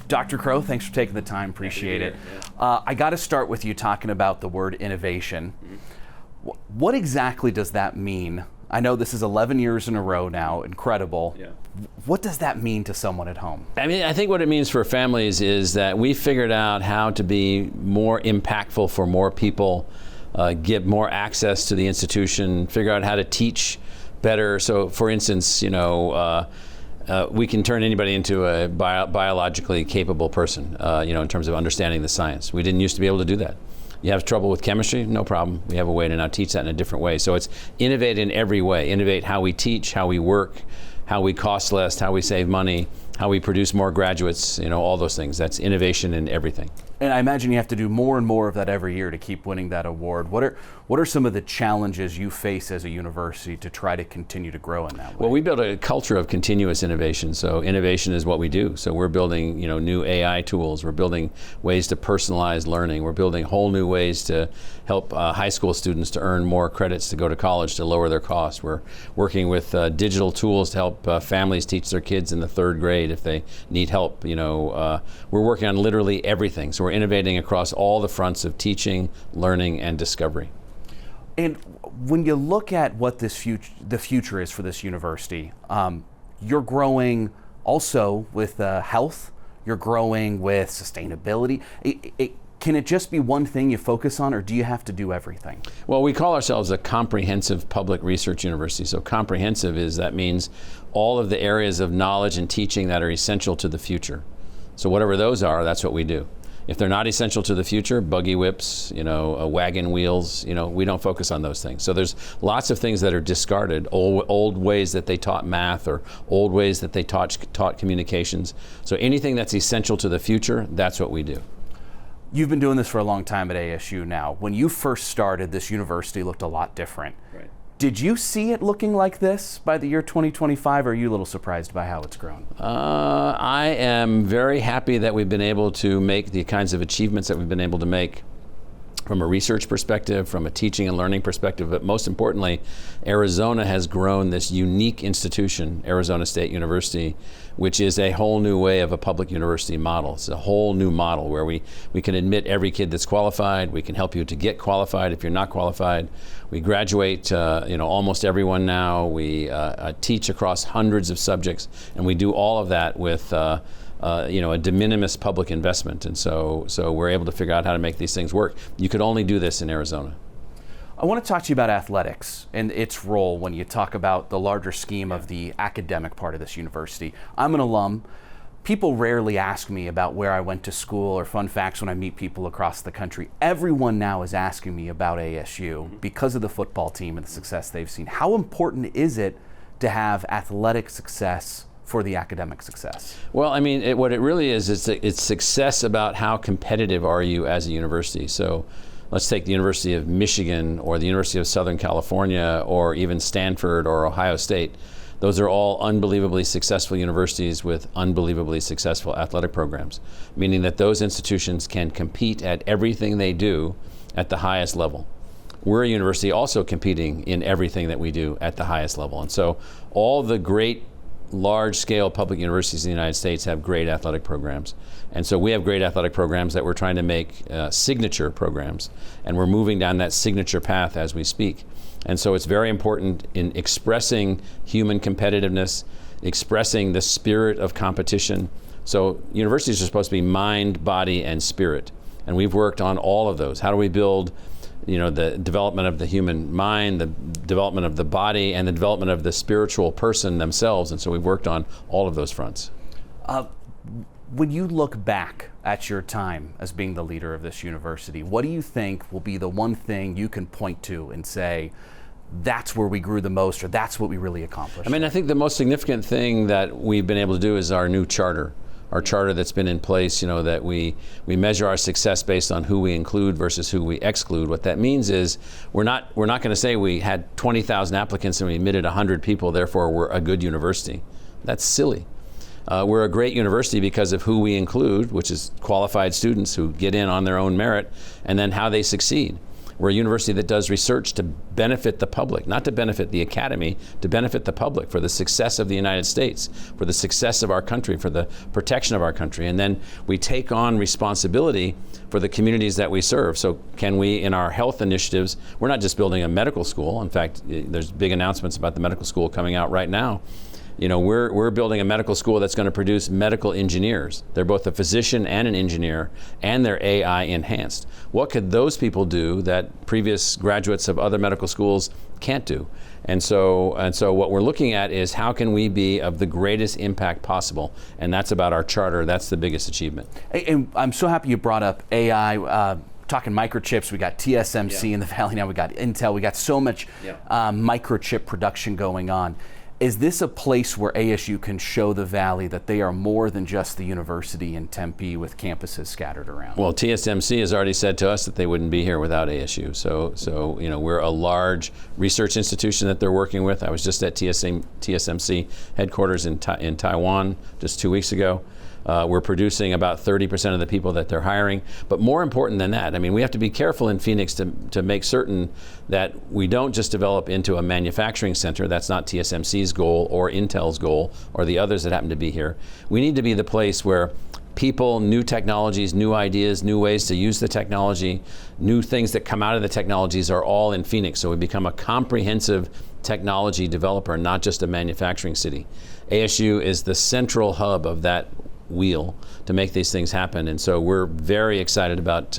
Dr. Crow, thanks for taking the time. Appreciate it. I got to start with you talking about the word innovation. What exactly does that mean? I know this is 11 years in a row now, incredible. Yeah. What does that mean to someone at home? I mean, I think what it means for families is that we figured out how to be more impactful for more people, get more access to the institution, figure out how to teach better. So, for instance, we can turn anybody into a biologically capable person, in terms of understanding the science. We didn't used to be able to do that. You have trouble with chemistry? No problem. We have a way to now teach that in a different way. So it's innovate in every way. Innovate how we teach, how we work, how we cost less, how we save money, how we produce more graduates, all those things. That's innovation in everything. And I imagine you have to do more and more of that every year to keep winning that award. What are some of the challenges you face as a university to try to continue to grow in that way? Well, we build a culture of continuous innovation. So innovation is what we do. So we're building, new AI tools. We're building ways to personalize learning. We're building whole new ways to help high school students to earn more credits to go to college to lower their costs. We're working with digital tools to help families teach their kids in the 3rd grade if they need help. We're working on literally everything. So we're innovating across all the fronts of teaching, learning, and discovery. And when you look at what the future is for this university, you're growing also with health, you're growing with sustainability. Can it just be one thing you focus on, or do you have to do everything? Well, we call ourselves a comprehensive public research university. So comprehensive that means all of the areas of knowledge and teaching that are essential to the future. So whatever those are, that's what we do. If they're not essential to the future, buggy whips, wagon wheels, we don't focus on those things. So there's lots of things that are discarded, old ways that they taught math or old ways that they taught communications. So anything that's essential to the future, that's what we do. You've been doing this for a long time at ASU now. When you first started, this university looked a lot different. Right. Did you see it looking like this by the year 2025, or are you a little surprised by how it's grown? I am very happy that we've been able to make the kinds of achievements that we've been able to make from a research perspective, from a teaching and learning perspective, but most importantly, Arizona has grown this unique institution, Arizona State University, which is a whole new way of a public university model. It's a whole new model where we can admit every kid that's qualified. We can help you to get qualified if you're not qualified. We graduate, almost everyone now. We teach across hundreds of subjects, and we do all of that with a de minimis public investment. And so we're able to figure out how to make these things work. You could only do this in Arizona. I want to talk to you about athletics and its role when you talk about the larger scheme of the academic part of this university. I'm an alum. People rarely ask me about where I went to school or fun facts when I meet people across the country. Everyone now is asking me about ASU because of the football team and the success they've seen. How important is it to have athletic success for the academic success? Well, I mean, what it really is, it's success about how competitive are you as a university. So let's take the University of Michigan or the University of Southern California or even Stanford or Ohio State. Those are all unbelievably successful universities with unbelievably successful athletic programs, meaning that those institutions can compete at everything they do at the highest level. We're a university also competing in everything that we do at the highest level. And so all the great large-scale public universities in the United States have great athletic programs. And so we have great athletic programs that we're trying to make signature programs, and we're moving down that signature path as we speak. And so it's very important in expressing human competitiveness, expressing the spirit of competition. So universities are supposed to be mind, body, and spirit. And we've worked on all of those. How do we build the development of the human mind, the development of the body, and the development of the spiritual person themselves? And so we've worked on all of those fronts. When you look back at your time as being the leader of this university, what do you think will be the one thing you can point to and say, that's where we grew the most, or that's what we really accomplished? I mean, I think the most significant thing that we've been able to do is our new charter. Our charter that's been in place, that we measure our success based on who we include versus who we exclude. What that means is we're not going to say we had 20,000 applicants and we admitted 100 people, therefore we're a good university. That's silly. We're a great university because of who we include, which is qualified students who get in on their own merit, and then how they succeed. We're a university that does research to benefit the public, not to benefit the academy, to benefit the public for the success of the United States, for the success of our country, for the protection of our country. And then we take on responsibility for the communities that we serve. So can we, in our health initiatives, we're not just building a medical school. In fact, there's big announcements about the medical school coming out right now. You know, we're building a medical school that's going to produce medical engineers. They're both a physician and an engineer, and they're AI enhanced. What could those people do that previous graduates of other medical schools can't do? And so what we're looking at is how can we be of the greatest impact possible, and that's about our charter. That's the biggest achievement. And I'm so happy you brought up AI. Talking microchips, we got TSMC in the Valley now, we got Intel, we got so much microchip production going on. Is this a place where ASU can show the Valley that they are more than just the university in Tempe with campuses scattered around? Well, TSMC has already said to us that they wouldn't be here without ASU. So you know, we're a large research institution that they're working with. I was just at TSMC headquarters in Taiwan just 2 weeks ago. We're producing about 30% of the people that they're hiring. But more important than that, I mean, we have to be careful in Phoenix to make certain that we don't just develop into a manufacturing center. That's not TSMC's goal or Intel's goal or the others that happen to be here. We need to be the place where people, new technologies, new ideas, new ways to use the technology, new things that come out of the technologies are all in Phoenix. So we become a comprehensive technology developer, not just a manufacturing city. ASU is the central hub of that wheel to make these things happen, and so we're very excited about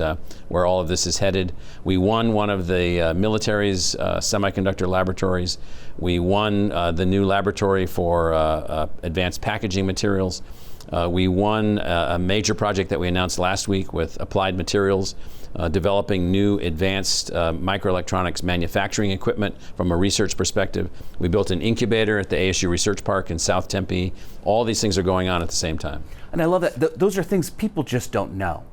where all of this is headed. We won one of the military's semiconductor laboratories. We won the new laboratory for advanced packaging materials. We won a major project that we announced last week with Applied Materials, developing new advanced microelectronics manufacturing equipment from a research perspective. We built an incubator at the ASU Research Park in South Tempe. All these things are going on at the same time. And I love that. Those are things people just don't know.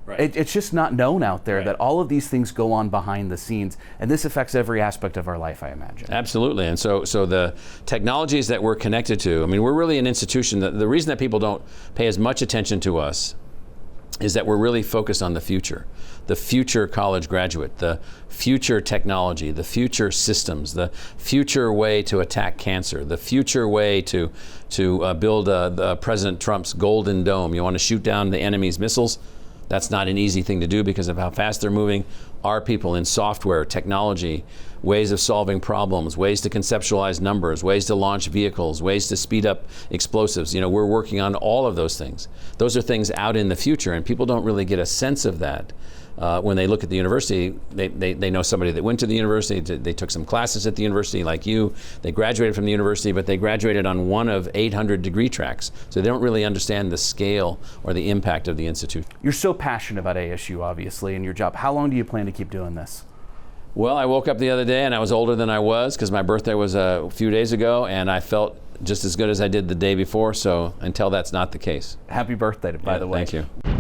Right. It's just not known out there that all of these things go on behind the scenes, and this affects every aspect of our life, I imagine. Absolutely, and so the technologies that we're connected to, I mean, we're really an institution that the reason that people don't pay as much attention to us is that we're really focused on the future college graduate, the future technology, the future systems, the future way to attack cancer, the future way to build President Trump's Golden Dome. You want to shoot down the enemy's missiles? That's not an easy thing to do because of how fast they're moving. Our people in software, technology, ways of solving problems, ways to conceptualize numbers, ways to launch vehicles, ways to speed up explosives. You know, we're working on all of those things. Those are things out in the future, and people don't really get a sense of that. When they look at the university, they know somebody that went to the university, they took some classes at the university like you, they graduated from the university, but they graduated on one of 800 degree tracks. So they don't really understand the scale or the impact of the institution. You're so passionate about ASU, obviously, and your job. How long do you plan to keep doing this? Well, I woke up the other day and I was older than I was because my birthday was a few days ago, and I felt just as good as I did the day before, so until that's not the case. Happy birthday, by the way. Thank you.